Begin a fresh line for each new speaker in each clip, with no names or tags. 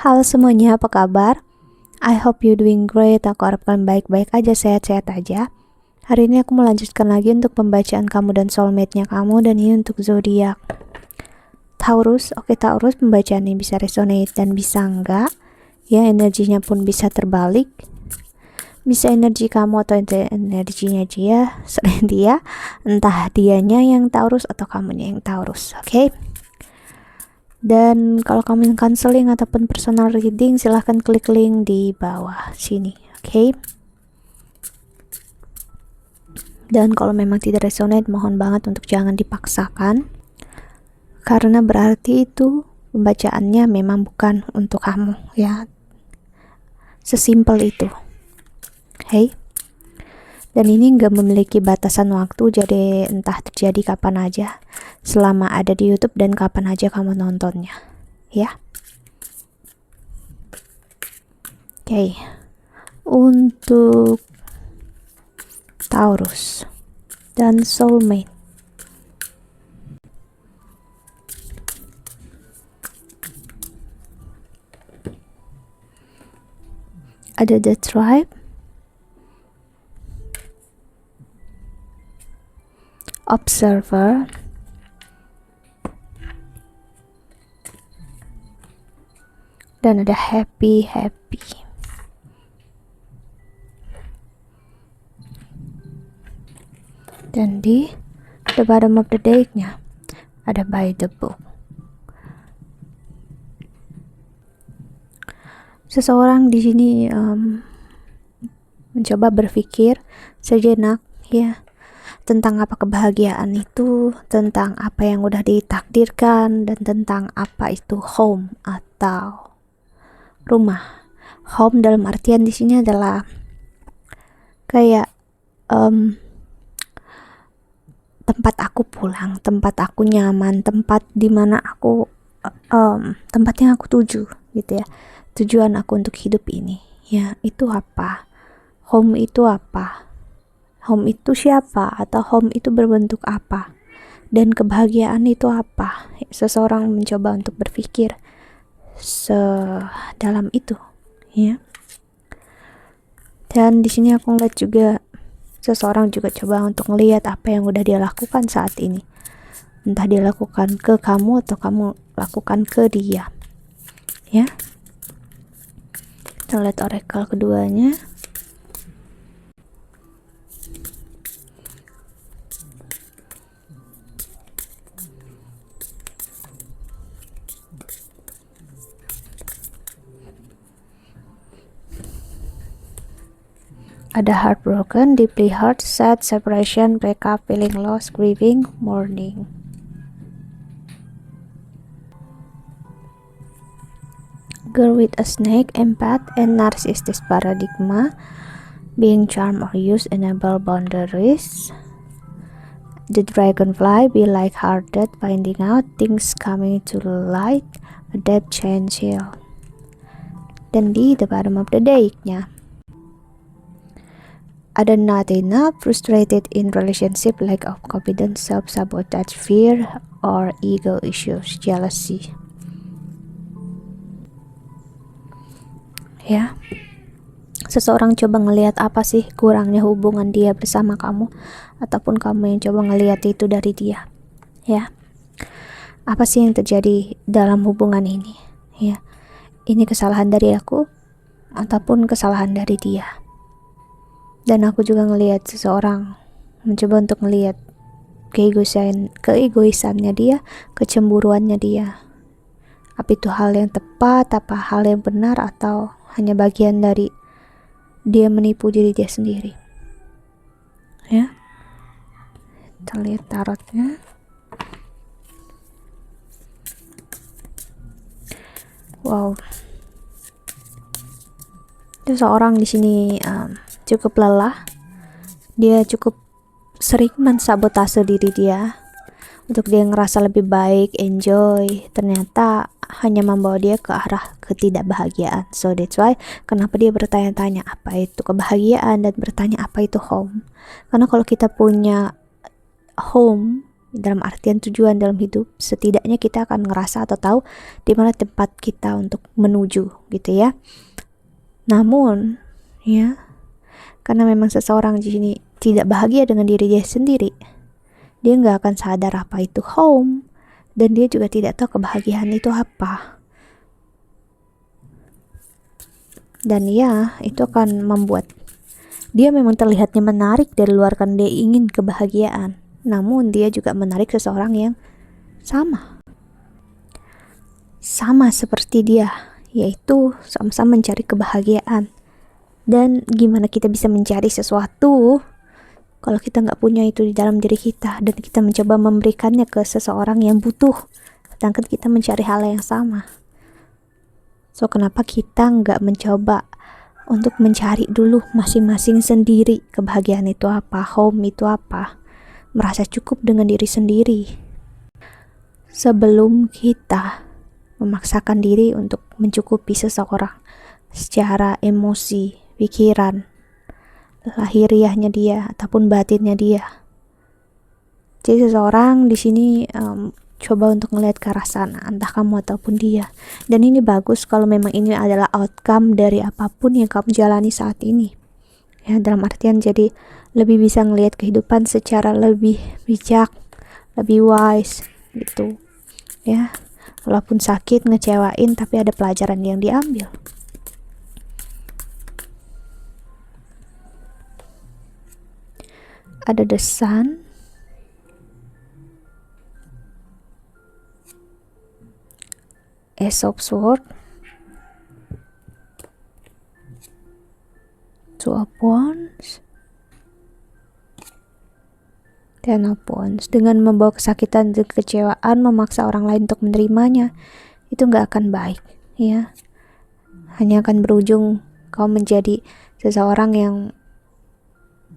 Halo semuanya, apa kabar? I hope you doing great. Aku harap kalian baik-baik aja, sehat-sehat aja. Hari ini aku melanjutkan lagi untuk pembacaan kamu dan soulmate-nya kamu, dan ini untuk zodiak Taurus. Oke, Taurus, pembacaan ini bisa resonate dan bisa enggak. Ya, energinya pun bisa terbalik. Bisa energi kamu atau energinya dia, entah dianya yang Taurus atau kamunya yang Taurus. Oke. Dan kalau kamu yang counseling ataupun personal reading, silahkan klik link di bawah sini. Oke. Dan kalau memang tidak resonate, mohon banget untuk jangan dipaksakan, karena berarti itu pembacaannya memang bukan untuk kamu, ya. Sesimpel itu. Oke. Dan ini nggak memiliki batasan waktu, jadi entah terjadi kapan aja, selama ada di YouTube dan kapan aja kamu nontonnya, ya. Oke. Untuk Taurus dan soulmate. Ada The Tribe, Observer, dan ada Happy. Dan di the bottom of the deck-nya ada By the Book. Seseorang di sini mencoba berpikir sejenak, ya, tentang apa kebahagiaan itu, tentang apa yang udah ditakdirkan, dan tentang apa itu home atau rumah. Home dalam artian di sini adalah kayak tempat aku pulang, tempat aku nyaman, tempat dimana aku tempat yang aku tuju, gitu ya. Tujuan aku untuk hidup ini, ya, itu apa? Home itu apa? Home itu siapa, atau home itu berbentuk apa, dan kebahagiaan itu apa? Seseorang mencoba untuk berpikir sedalam itu, ya. Dan di sini aku ngeliat juga seseorang juga coba untuk ngelihat apa yang udah dia lakukan saat ini, entah dia lakukan ke kamu atau kamu lakukan ke dia, ya. Kita lihat oracle keduanya. Ada heartbroken, deeply hurt, sad, separation, breakup, feeling lost, grieving, mourning. Girl with a snake, empath, and narcissistic paradigm, being charmed or used, enable boundaries. The dragonfly, be light-hearted, finding out things coming to light, adapt, change, heal. Dan di the bottom of the deck-nya ada not enough, frustrated in relationship, lack of confidence, self-sabotage, fear, or ego issues, jealousy. Ya, seseorang coba ngelihat apa sih kurangnya hubungan dia bersama kamu, ataupun kamu yang coba ngelihat itu dari dia, ya. Apa sih yang terjadi dalam hubungan ini, ya? Ini kesalahan dari aku ataupun kesalahan dari dia. Dan aku juga ngelihat seseorang mencoba untuk ngelihat keegoisannya dia, kecemburuannya dia. Apa itu hal yang tepat, apa hal yang benar, atau hanya bagian dari dia menipu diri dia sendiri, ya. Kita lihat tarotnya. Wow, seseorang di sini cukup lelah. Dia cukup sering mensabotase diri dia untuk dia ngerasa lebih baik, enjoy, ternyata hanya membawa dia ke arah ketidakbahagiaan. So that's why kenapa dia bertanya-tanya apa itu kebahagiaan dan bertanya apa itu home. Karena kalau kita punya home, dalam artian tujuan dalam hidup. Setidaknya kita akan ngerasa atau tahu di mana tempat kita untuk menuju gitu ya. Namun ya, karena memang seseorang di sini tidak bahagia dengan diri dia sendiri, dia nggak akan sadar apa itu home, dan dia juga tidak tahu kebahagiaan itu apa. Dan ya, itu akan membuat dia memang terlihatnya menarik dari luar karena dia ingin kebahagiaan. Namun dia juga menarik seseorang yang sama seperti dia, yaitu sama-sama mencari kebahagiaan. Dan gimana kita bisa mencari sesuatu kalau kita nggak punya itu di dalam diri kita, dan kita mencoba memberikannya ke seseorang yang butuh, sedangkan kita mencari hal yang sama. So, kenapa kita nggak mencoba untuk mencari dulu masing-masing sendiri kebahagiaan itu apa, home itu apa, merasa cukup dengan diri sendiri, sebelum kita memaksakan diri untuk mencukupi seseorang secara emosi, pikiran, lahiriahnya dia ataupun batinnya dia. Jadi seseorang di sini coba untuk melihat ke arah sana, entah kamu ataupun dia. Dan ini bagus kalau memang ini adalah outcome dari apapun yang kamu jalani saat ini. Ya, dalam artian jadi lebih bisa ngelihat kehidupan secara lebih bijak, lebih wise gitu. Ya, walaupun sakit, ngecewain, tapi ada pelajaran yang diambil. Ada the sun, Ace of Swords, Two of Wands, Ten of Wands. Dengan membawa kesakitan dan kekecewaan, memaksa orang lain untuk menerimanya, itu nggak akan baik, ya. Hanya akan berujung kau menjadi seseorang yang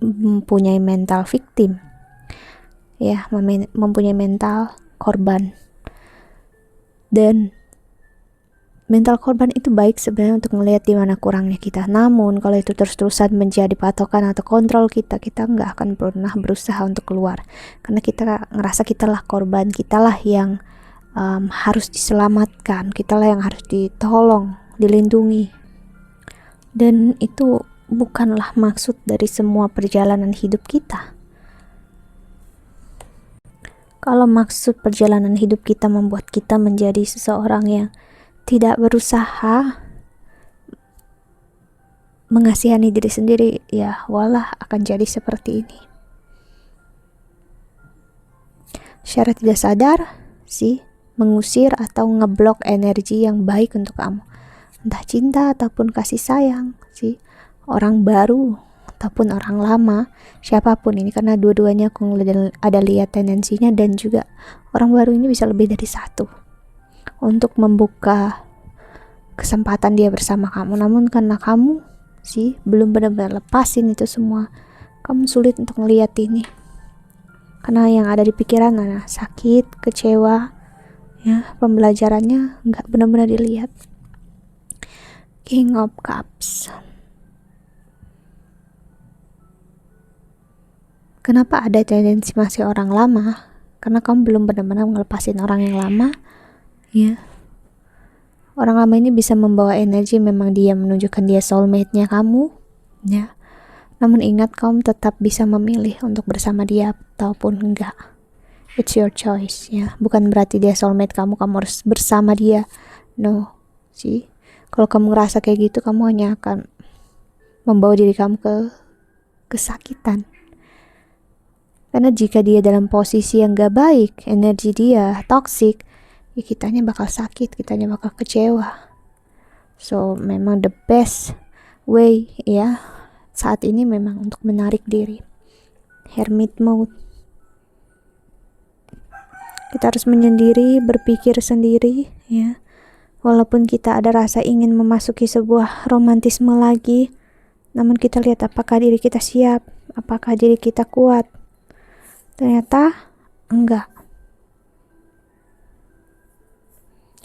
mempunyai mental victim, ya, mempunyai mental korban. Dan mental korban itu baik sebenarnya untuk melihat di mana kurangnya kita. Namun kalau itu terus-terusan menjadi patokan atau kontrol kita nggak akan pernah berusaha untuk keluar, karena kita ngerasa kitalah korban, kitalah yang harus diselamatkan, kitalah yang harus ditolong, dilindungi. Dan itu bukanlah maksud dari semua perjalanan hidup kita. Kalau maksud perjalanan hidup kita membuat kita menjadi seseorang yang tidak berusaha mengasihani diri sendiri, ya walah akan jadi seperti ini. Secara tidak sadar sih, mengusir atau ngeblok energi yang baik untuk kamu, entah cinta ataupun kasih sayang sih, orang baru ataupun orang lama, siapapun ini, karena dua-duanya aku ada lihat tendensinya. Dan juga orang baru ini bisa lebih dari satu untuk membuka kesempatan dia bersama kamu. Namun karena kamu sih belum benar-benar lepasin itu semua, kamu sulit untuk melihat ini, karena yang ada di pikiran adalah sakit, kecewa, ya, pembelajarannya nggak benar-benar dilihat. King of Cups. Kenapa ada tendensi masih orang lama? Karena kamu belum benar-benar ngelepasin orang yang lama, ya. Orang lama ini bisa membawa energi, memang dia menunjukkan dia soulmate-nya kamu, ya. Namun ingat, kamu tetap bisa memilih untuk bersama dia ataupun enggak. It's your choice, ya. Bukan berarti dia soulmate kamu harus bersama dia. No, sih. Kalau kamu ngerasa kayak gitu, kamu hanya akan membawa diri kamu ke kesakitan. Karena jika dia dalam posisi yang gak baik, energi dia toxic, ya kitanya bakal sakit, kitanya bakal kecewa. So memang the best way, ya, saat ini memang untuk menarik diri, hermit mode. Kita harus menyendiri, berpikir sendiri, ya. Walaupun kita ada rasa ingin memasuki sebuah romantisme lagi, namun kita lihat apakah diri kita siap, apakah diri kita kuat. Ternyata enggak.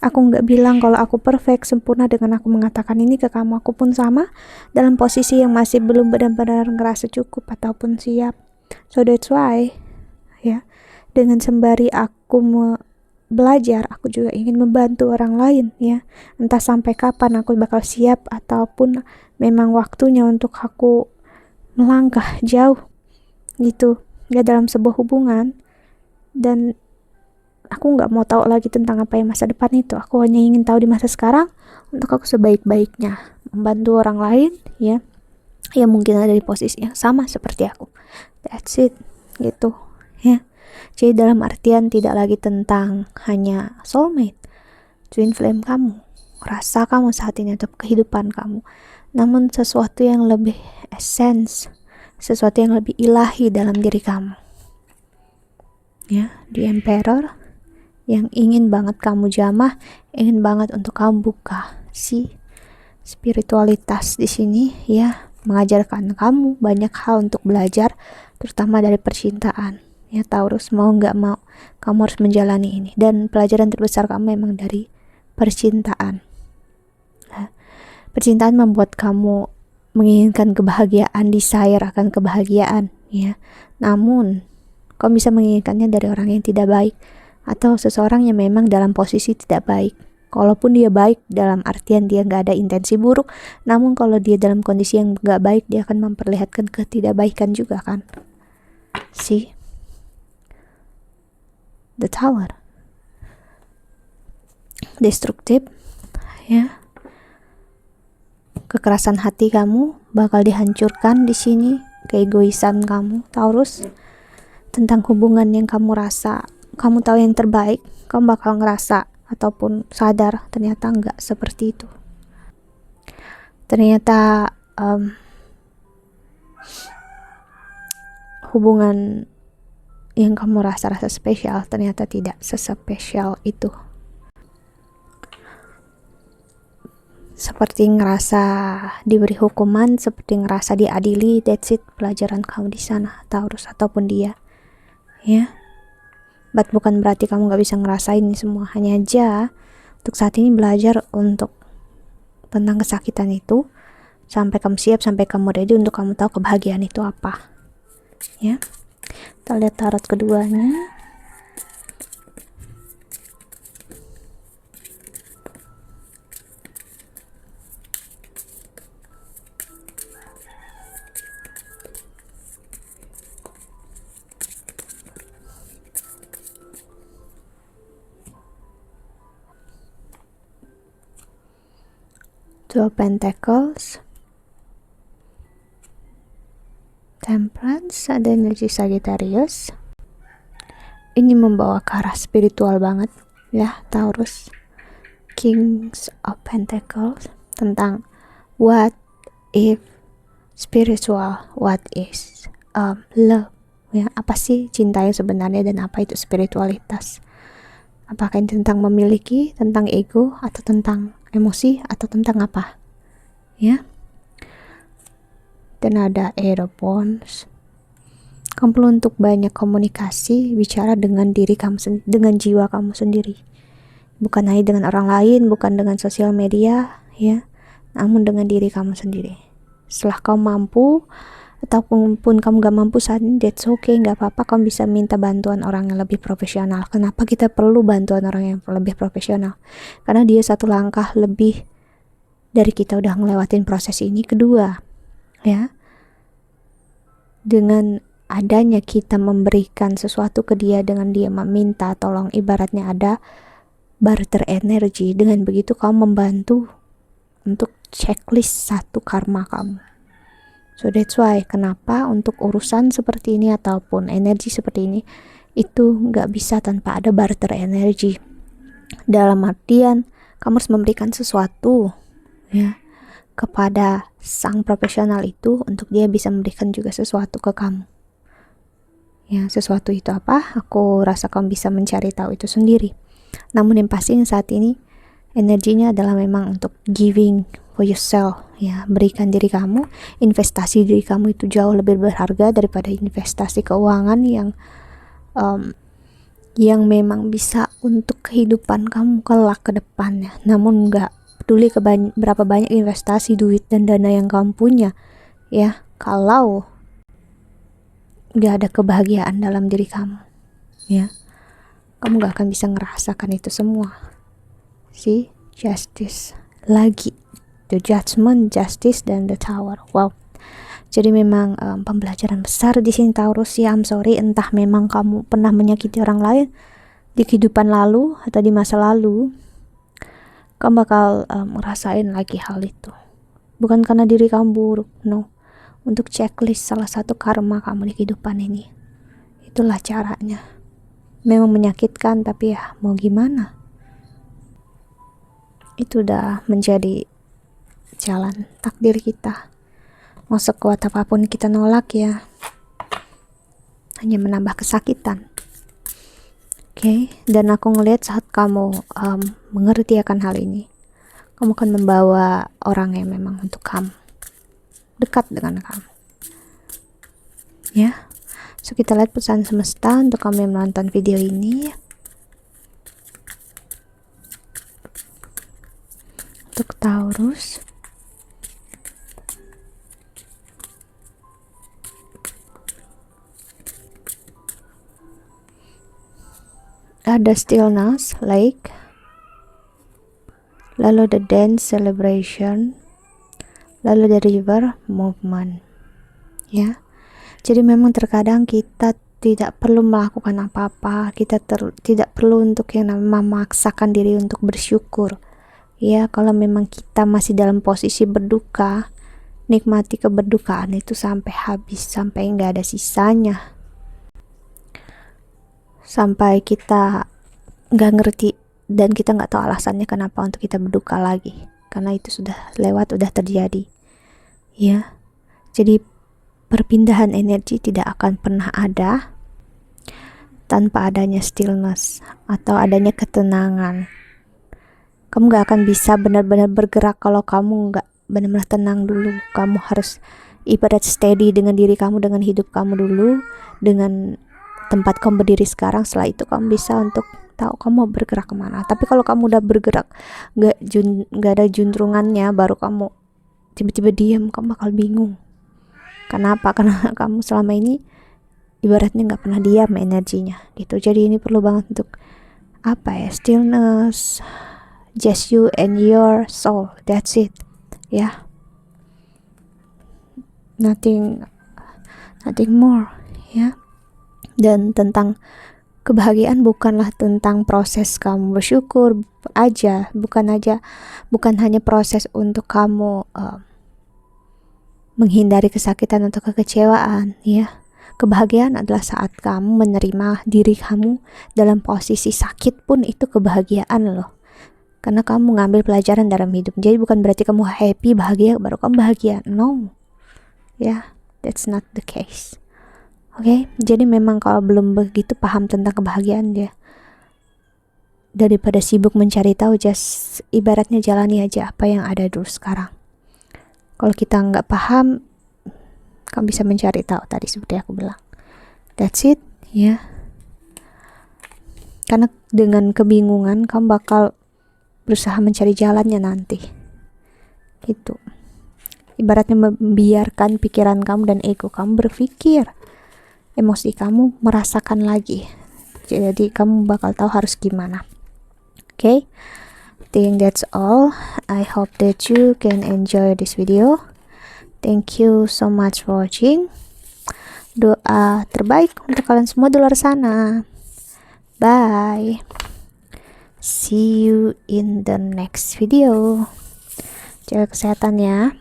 Aku nggak bilang kalau aku perfect, sempurna dengan aku mengatakan ini ke kamu. Aku pun sama dalam posisi yang masih belum benar-benar ngerasa cukup ataupun siap. So that's why, ya, Dengan sembari aku belajar, aku juga ingin membantu orang lain ya. Entah sampai kapan aku bakal siap ataupun memang waktunya untuk aku melangkah jauh gitu ya dalam sebuah hubungan. Dan aku nggak mau tahu lagi tentang apa yang masa depan itu. Aku hanya ingin tahu di masa sekarang untuk aku sebaik-baiknya membantu orang lain ya, yang mungkin ada di posisi yang sama seperti aku. That's it gitu ya. Jadi dalam artian tidak lagi tentang hanya soulmate, twin flame kamu, rasa kamu saat ini atau kehidupan kamu, namun sesuatu yang lebih essence, sesuatu yang lebih ilahi dalam diri kamu ya. The Emperor yang ingin banget kamu jamah, ingin banget untuk kamu buka si spiritualitas di sini ya, mengajarkan kamu banyak hal untuk belajar, terutama dari percintaan ya Taurus. Mau nggak mau kamu harus menjalani ini, dan pelajaran terbesar kamu memang dari percintaan. Percintaan membuat kamu menginginkan kebahagiaan, desire akan kebahagiaan ya, namun kamu bisa menginginkannya dari orang yang tidak baik atau seseorang yang memang dalam posisi tidak baik. Kalaupun dia baik dalam artian dia nggak ada intensi buruk, namun kalau dia dalam kondisi yang nggak baik, dia akan memperlihatkan ketidakbaikan juga kan. See? The Tower. Destruktif ya. Kekerasan hati kamu bakal dihancurkan di sini, keegoisan kamu Taurus. Tentang hubungan yang kamu rasa kamu tahu yang terbaik, kamu bakal ngerasa ataupun sadar ternyata enggak seperti itu. Ternyata hubungan yang kamu rasa spesial ternyata tidak sespesial itu. Seperti ngerasa diberi hukuman, seperti ngerasa diadili. That's it, pelajaran kamu di sana Taurus ataupun dia ya. But bukan berarti kamu gak bisa ngerasain ini semua, hanya aja untuk saat ini belajar untuk tentang kesakitan itu sampai kamu siap, sampai kamu ready untuk kamu tahu kebahagiaan itu apa ya. Kita lihat tarot keduanya. Two of Pentacles, Temperance, ada energi Sagittarius. Ini membawa ke arah spiritual banget ya Taurus. Kings of Pentacles, tentang what if spiritual, what is love ya. Apa sih cinta yang sebenarnya dan apa itu spiritualitas? Apakah ini tentang memiliki, tentang ego, atau tentang emosi, atau tentang apa ya. Dan ada Eight of Wands. Kamu perlu untuk banyak komunikasi, bicara dengan diri kamu dengan jiwa kamu sendiri, bukan hanya dengan orang lain, bukan dengan sosial media ya, namun dengan diri kamu sendiri. Setelah kamu mampu ataupun kamu gak mampu saat ini, that's okay, gak apa-apa. Kamu bisa minta bantuan orang yang lebih profesional. Kenapa kita perlu bantuan orang yang lebih profesional? Karena dia satu langkah lebih dari kita udah ngelewatin proses ini. Kedua ya, dengan adanya kita memberikan sesuatu ke dia, dengan dia meminta tolong, ibaratnya ada barter energi. Dengan begitu kamu membantu untuk checklist satu karma kamu. So that's why kenapa untuk urusan seperti ini ataupun energi seperti ini itu nggak bisa tanpa ada barter energi. Dalam artian kamu harus memberikan sesuatu ya kepada sang profesional itu untuk dia bisa memberikan juga sesuatu ke kamu. Ya, sesuatu itu apa? Aku rasa kamu bisa mencari tahu itu sendiri. Namun yang pasti saat ini energinya adalah memang untuk giving for yourself ya, berikan diri kamu. Investasi diri kamu itu jauh lebih berharga daripada investasi keuangan yang memang bisa untuk kehidupan kamu kelak ke depannya. Namun nggak peduli berapa banyak investasi duit dan dana yang kamu punya ya, kalau nggak ada kebahagiaan dalam diri kamu ya. Kamu gak akan bisa ngerasakan itu semua. See, justice lagi, the judgment, justice, dan the tower. Wow. Jadi memang pembelajaran besar di sini Taurus ya. I'm sorry, entah memang kamu pernah menyakiti orang lain di kehidupan lalu atau di masa lalu, kamu bakal ngerasain lagi hal itu. Bukan karena diri kamu buruk, no. Untuk checklist salah satu karma kamu di kehidupan ini. Itulah caranya. Memang menyakitkan, tapi ya mau gimana? Itu udah menjadi jalan takdir kita. Mau sekuat apapun kita nolak ya, hanya menambah kesakitan. Oke, dan aku ngelihat saat kamu mengerti akan hal ini, kamu akan membawa orang yang memang untuk kamu, dekat dengan kamu. Ya, so kita lihat pesan semesta untuk kamu yang menonton video ini. Untuk Taurus, ada stillness, lake, lalu the dance, celebration, lalu the river, movement. Ya, jadi memang terkadang kita tidak perlu melakukan apa-apa, kita tidak perlu untuk yang namanya memaksakan diri untuk bersyukur. Ya, kalau memang kita masih dalam posisi berduka, nikmati keberdukaan itu sampai habis, sampai nggak ada sisanya, sampai kita nggak ngerti dan kita nggak tahu alasannya kenapa untuk kita berduka lagi, karena itu sudah lewat, udah terjadi. Ya, jadi perpindahan energi tidak akan pernah ada tanpa adanya stillness atau adanya ketenangan. Kamu gak akan bisa benar-benar bergerak kalau kamu gak benar-benar tenang dulu. Kamu harus ibarat steady dengan diri kamu, dengan hidup kamu dulu, dengan tempat kamu berdiri sekarang. Setelah itu kamu bisa untuk tahu kamu mau bergerak kemana. Tapi kalau kamu udah bergerak gak ada juntrungannya, baru kamu tiba-tiba diam, kamu bakal bingung. Kenapa? Karena kamu selama ini ibaratnya gak pernah diam energinya gitu. Jadi ini perlu banget untuk stillness, just you and your soul, that's it ya. Nothing more ya. Dan tentang kebahagiaan bukanlah tentang proses kamu bersyukur aja, bukan hanya proses untuk kamu menghindari kesakitan atau kekecewaan ya. Kebahagiaan adalah saat kamu menerima diri kamu dalam posisi sakit pun, itu kebahagiaan loh. Karena kamu ngambil pelajaran dalam hidup. Jadi bukan berarti kamu happy, bahagia, baru kamu bahagia. No. Ya, that's not the case. Oke, jadi memang kalau belum begitu paham tentang kebahagiaan dia, daripada sibuk mencari tahu, just ibaratnya jalani aja apa yang ada dulu sekarang. Kalau kita nggak paham, kamu bisa mencari tahu tadi seperti aku bilang. That's it, ya. Karena dengan kebingungan kamu bakal berusaha mencari jalannya nanti. Gitu. Ibaratnya membiarkan pikiran kamu dan ego kamu berpikir, emosi kamu merasakan lagi. Jadi kamu bakal tahu harus gimana. Okay? Think that's all. I hope that you can enjoy this video. Thank you so much for watching. Doa terbaik untuk kalian semua di luar sana. Bye. See you in the next video. Jaga kesehatan ya.